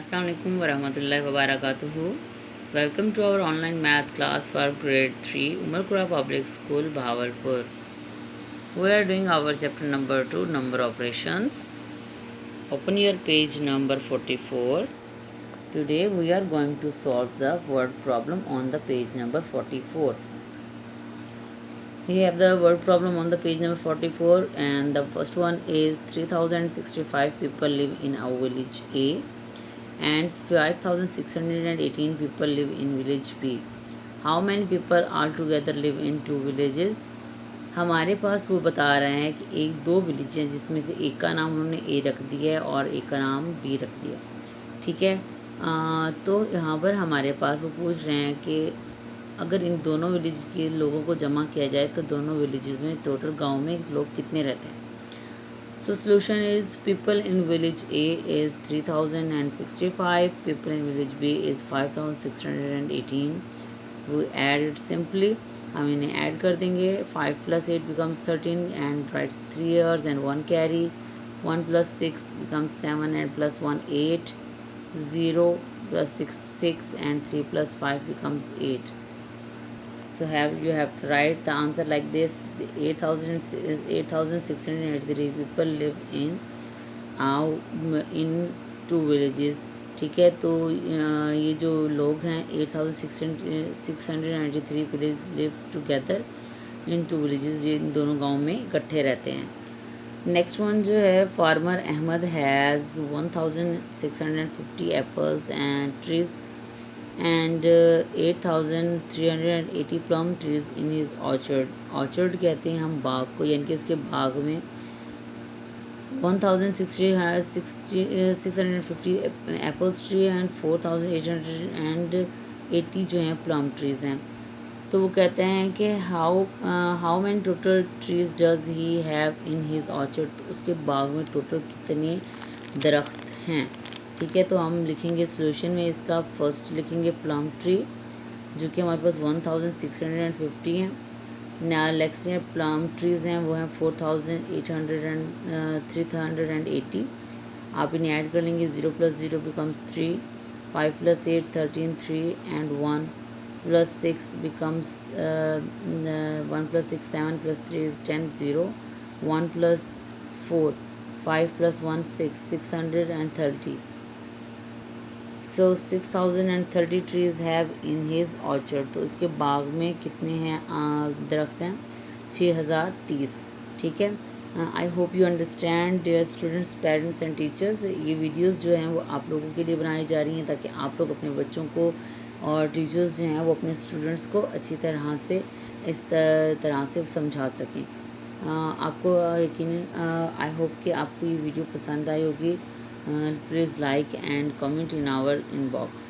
अस्सलाम वालेकुम वरहमतुल्लाहि वबरकातुहू। Welcome to our online math class for grade 3 Umarkura public school Bahawalpur. We are doing our chapter number 2 number operations. Open your page number 44. Today we are going to solve the word problem on the page number 44. We have the word problem on the page number 44 and the first one is 3065 people live in our village A and 5618 people live in village B. How many people altogether live in two villages? हमारे पास वो बता रहे हैं कि एक दो village हैं जिसमें से एक का नाम उन्होंने ए रख दिया है और एक का नाम बी रख दिया। ठीक है। तो यहाँ पर हमारे पास वो पूछ रहे हैं कि अगर इन दोनों विलेज के लोगों को जमा किया जाए तो दोनों विलेजेस में टोटल गांव में लोग कितने रहते हैं। So solution is people in village A is 3065, people in village B is 5618. We add it simply. हम इन्हें ऐड कर देंगे। 5 + 8 becomes 13 and writes 3 years and 1 carry. 1 + 6 becomes 7 and plus 1 8. 0 + 6 6 and 3 + 5 becomes 8. So you have to write the answer like this. 8683 people live in two villages. ठीक है। तो ये जो लोग हैं 8693 village lives together in two villages, ये इन दोनों गाँव में इकट्ठे रहते हैं। नेक्स्ट वन जो है farmer Ahmad has 1650 apples and trees and 8380 plum trees in his orchard. Orchard कहते हैं हम बाग को, यानी कि उसके बाग में 650 एप्पल्स ट्री एंड 4880 जो हैं प्लम ट्रीज़ हैं। तो वो कहते हैं कि how many total trees does he have in his orchard. तो उसके बाग में टोटल कितने दरख्त हैं। ठीक है। तो हम लिखेंगे सोल्यूशन में इसका फर्स्ट लिखेंगे प्लम ट्री जो कि हमारे पास 1650 हैं। नेक्स्ट है प्लम ट्रीज़ हैं वो हैं 380। आप इन्हें ऐड कर लेंगे। 0 + 0 becomes 3, 5 + 8 13, 3 and 1 + 6 becomes 1 + 6 7 + 3 is 10, 0 1 + 4 5 + 1 6 630. So 6030 trees have in his orchard. तो उसके बाग में कितने हैं दरख्त हैं। 6030। ठीक है। I hope you understand dear students, parents and teachers. ये वीडियोस जो हैं वो आप लोगों के लिए बनाई जा रही हैं ताकि आप लोग अपने बच्चों को और टीचर्स जो हैं वो अपने स्टूडेंट्स को अच्छी तरह से इस तरह से समझा सकें। आपको यकीनन आई होप कि आपको ये वीडियो पसंद आई होगी। Please like and comment in our inbox.